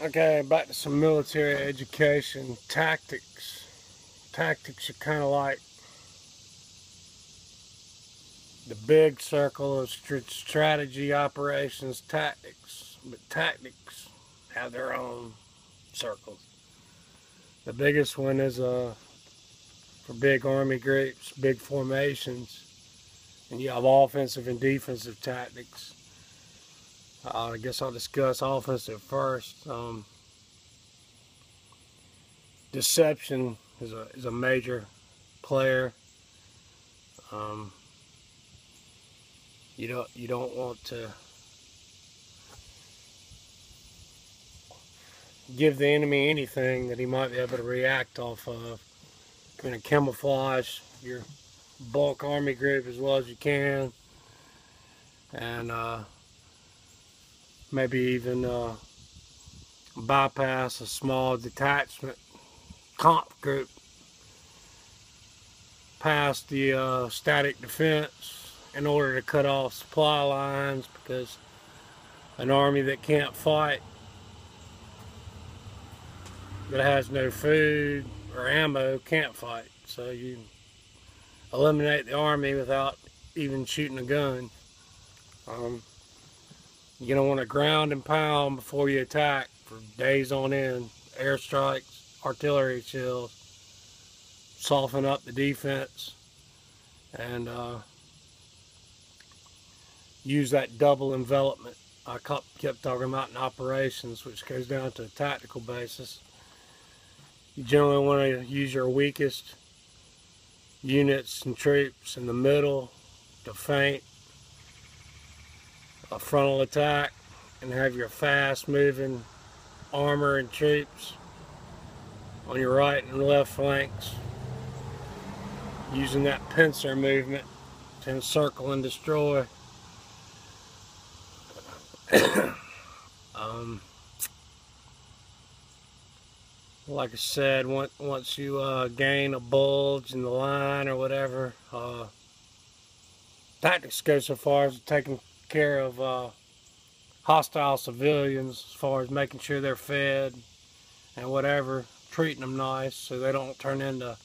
Okay, back to some military education. Tactics. Tactics are kind of like the big circle of strategy, operations, tactics. But tactics have their own circles. The biggest one is for big army groups, big formations, and you have offensive and defensive tactics. I guess I'll discuss offensive first. Deception is a major player. Um, you don't want to give the enemy anything that he might be able to react off of. You're going to camouflage your bulk army group as well as you can, and maybe even bypass a small detachment comp group past the static defense in order to cut off supply lines, because an army that can't fight, that has no food or ammo, can't fight. So you eliminate the army without even shooting a gun. You're going to want to ground and pound before you attack for days on end. Airstrikes, artillery shells, soften up the defense, and use that double envelopment I kept talking about in operations, which goes down to a tactical basis. You generally want to use your weakest units and troops in the middle to feint a frontal attack, and have your fast moving armor and troops on your right and left flanks, using that pincer movement to encircle and destroy. Like I said, once you gain a bulge in the line or whatever, tactics go so far as taking care of hostile civilians, as far as making sure they're fed and whatever, treating them nice so they don't turn into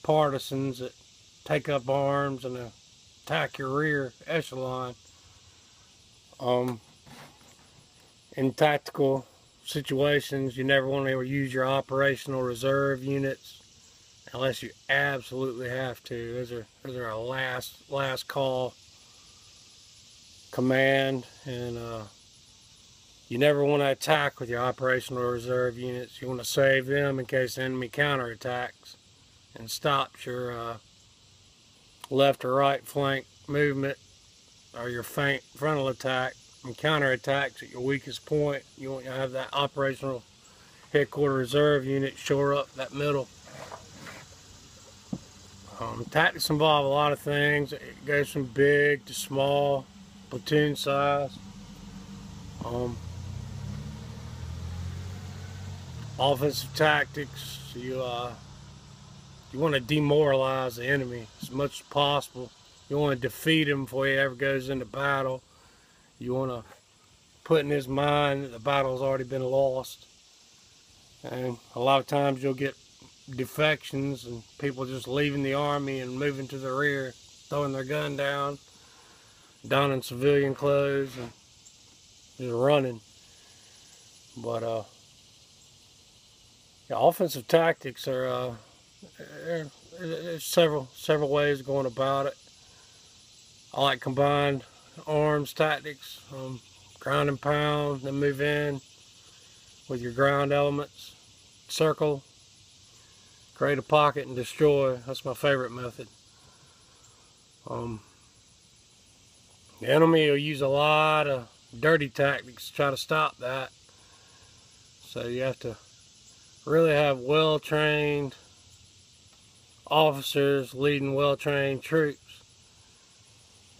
partisans that take up arms and attack your rear echelon. In tactical situations, you never want to use your operational reserve units unless you absolutely have to. Those are a last call command, and you never want to attack with your operational reserve units. You want to save them in case the enemy counterattacks and stops your left or right flank movement, or your feint frontal attack and counterattacks at your weakest point. You want to have that operational headquarter reserve unit shore up that middle. Tactics involve a lot of things. It goes from big to small, platoon size. Offensive tactics, you want to demoralize the enemy as much as possible. You want to defeat him before he ever goes into battle. You want to put in his mind that the battle's already been lost. And a lot of times you'll get defections and people just leaving the army and moving to the rear, throwing their gun down, donning civilian clothes, and just running. But yeah, offensive tactics are there's several ways of going about it. I like combined arms tactics, ground and pound, then move in with your ground elements, circle, create a pocket, and destroy. That's my favorite method. The enemy will use a lot of dirty tactics to try to stop that. So you have to really have well-trained officers leading well-trained troops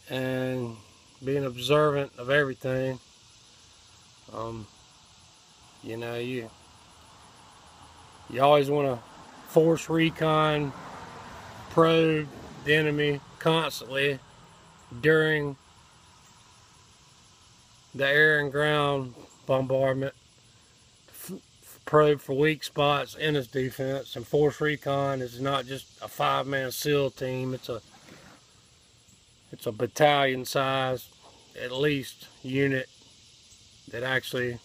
and being observant of everything. You know, you always want to force recon, probe the enemy constantly during the air and ground bombardment probe for weak spots in his defense. And Force Recon is not just a 5-man SEAL team. It's a battalion size, at least, unit that actually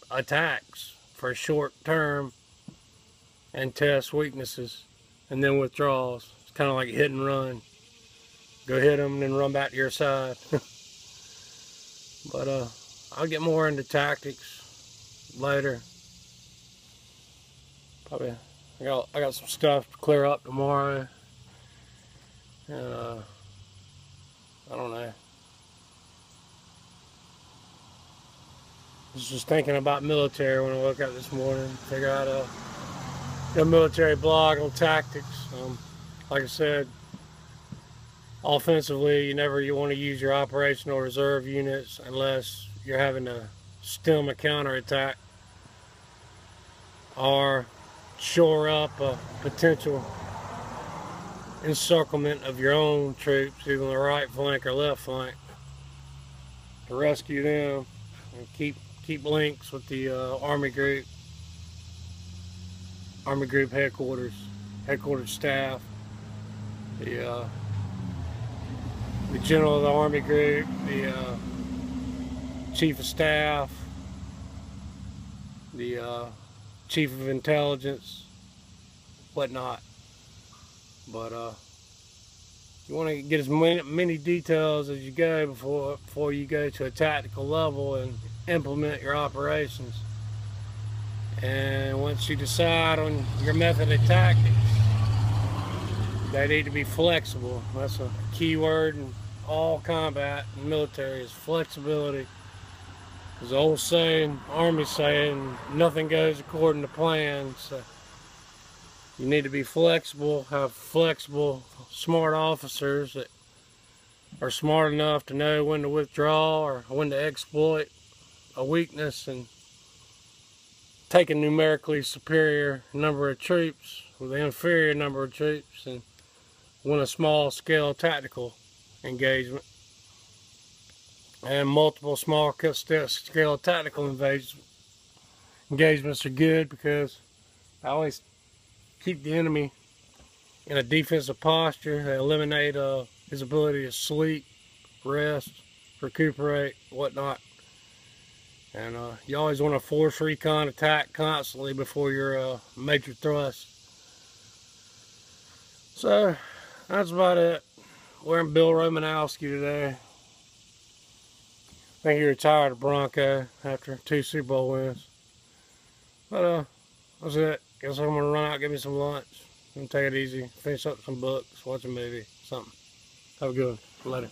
attacks for a short term and tests weaknesses and then withdraws. It's kind of like hit and run. Go hit them and then run back to your side. But I'll get more into tactics later. Probably I got some stuff to clear up tomorrow. And I don't know. I was just thinking about military when I woke up this morning. Figure out a military blog on tactics. Like I said, offensively, you want to use your operational reserve units unless you're having to stem a counterattack or shore up a potential encirclement of your own troops, either on the right flank or left flank, to rescue them and keep links with the Army Group headquarters staff, the general of the Army Group, the chief of staff, the chief of intelligence, whatnot. But you want to get as many details as you go before you go to a tactical level and implement your operations. And once you decide on your method of tactics, they need to be flexible. That's a key word in all combat and military, is flexibility. There's the old saying, Army saying, nothing goes according to plan. So you need to be flexible, have flexible, smart officers that are smart enough to know when to withdraw or when to exploit a weakness and take a numerically superior number of troops with an inferior number of troops and win a small scale tactical engagement. And multiple small scale tactical engagements are good because I always keep the enemy in a defensive posture. They eliminate his ability to sleep, rest, recuperate, whatnot. And you always want to force recon attack constantly before your major thrust. So that's about it. Wearing Bill Romanowski today. I think he retired a Bronco after 2 Super Bowl wins. But that's it. Guess I'm gonna run out, get me some lunch, and take it easy. Finish up some books, watch a movie, something. Have a good one. Later.